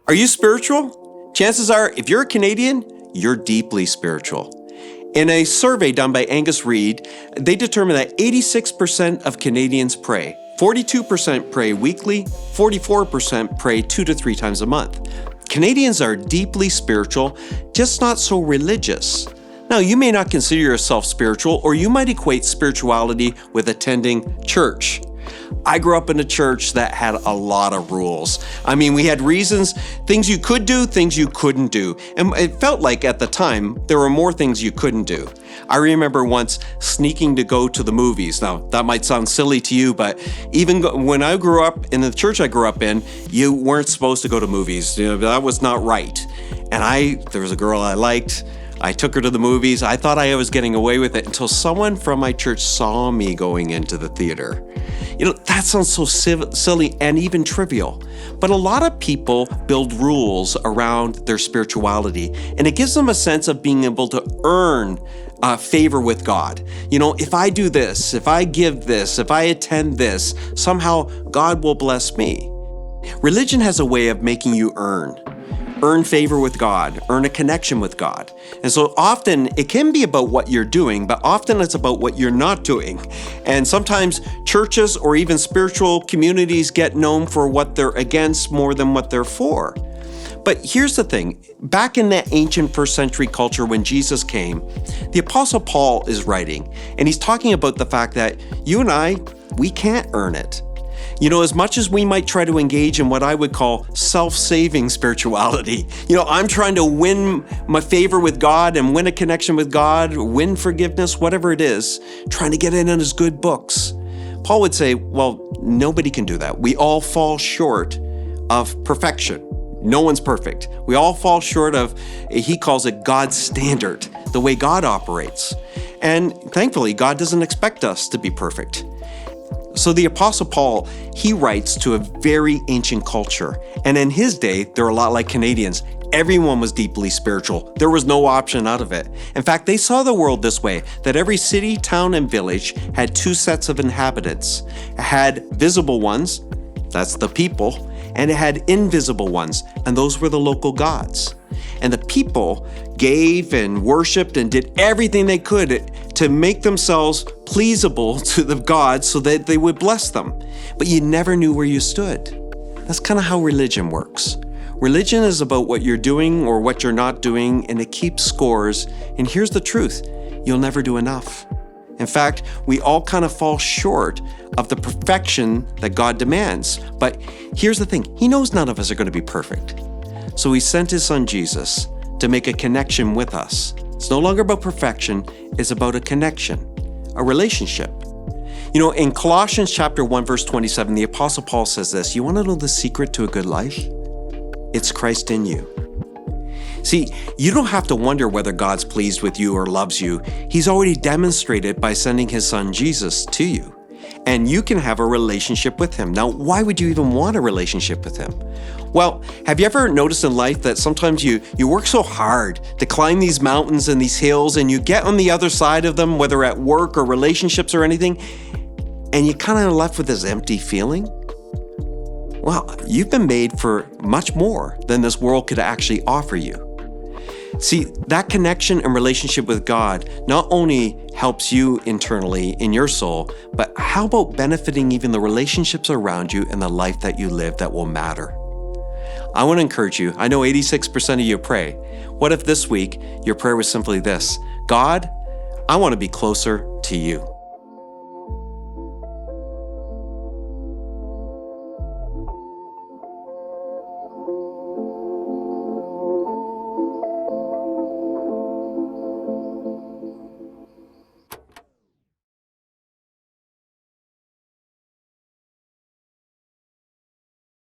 Are you spiritual? Chances are, if you're a Canadian, you're deeply spiritual. In a survey done by Angus Reid, they determined that 86% of Canadians pray. 42% pray weekly, 44% pray 2 to 3 times a month. Canadians are deeply spiritual, just not so religious. Now, you may not consider yourself spiritual, or you might equate spirituality with attending church. I grew up in a church that had a lot of rules. I mean, we had reasons, things you could do, things you couldn't do. And it felt like at the time, there were more things you couldn't do. I remember once sneaking to go to the movies. Now, that might sound silly to you, but even when I grew up in the church I grew up in, you weren't supposed to go to movies. That was not right. And there was a girl I liked. I took her to the movies. I thought I was getting away with it until someone from my church saw me going into the theater. That sounds so silly and even trivial. But a lot of people build rules around their spirituality, and it gives them a sense of being able to earn favor with God. If I do this, if I give this, if I attend this, somehow God will bless me. Religion has a way of making you earn favor with God, earn a connection with God. And so often it can be about what you're doing, but often it's about what you're not doing. And sometimes churches or even spiritual communities get known for what they're against more than what they're for. But here's the thing, back in that ancient first century culture when Jesus came, the Apostle Paul is writing, and he's talking about the fact that you and I, we can't earn it. As much as we might try to engage in what I would call self-saving spirituality, I'm trying to win my favor with God and win a connection with God, win forgiveness, whatever it is, trying to get in on his good books. Paul would say, well, nobody can do that. We all fall short of perfection. No one's perfect. We all fall short of, he calls it God's standard, the way God operates. And thankfully, God doesn't expect us to be perfect. So the Apostle Paul, he writes to a very ancient culture. And in his day, they're a lot like Canadians. Everyone was deeply spiritual. There was no option out of it. In fact, they saw the world this way, that every city, town, and village had 2 sets of inhabitants. It had visible ones, that's the people, and it had invisible ones, and those were the local gods. And the people gave and worshiped and did everything they could to make themselves pleasable to the gods so that they would bless them. But you never knew where you stood. That's kind of how religion works. Religion is about what you're doing or what you're not doing, and it keeps scores. And here's the truth, you'll never do enough. In fact, we all kind of fall short of the perfection that God demands. But here's the thing, he knows none of us are going to be perfect. So he sent his son Jesus to make a connection with us. It's no longer about perfection, it's about a connection, a relationship. In Colossians chapter 1, verse 27, the Apostle Paul says this, you want to know the secret to a good life? It's Christ in you. See, you don't have to wonder whether God's pleased with you or loves you. He's already demonstrated by sending his son Jesus to you. And you can have a relationship with him. Now, why would you even want a relationship with him? Well, have you ever noticed in life that sometimes you work so hard to climb these mountains and these hills, and you get on the other side of them, whether at work or relationships or anything, and you kind of left with this empty feeling? Well, you've been made for much more than this world could actually offer you. See, that connection and relationship with God not only helps you internally in your soul, but how about benefiting even the relationships around you and the life that you live that will matter? I want to encourage you. I know 86% of you pray. What if this week your prayer was simply this? God, I want to be closer to you.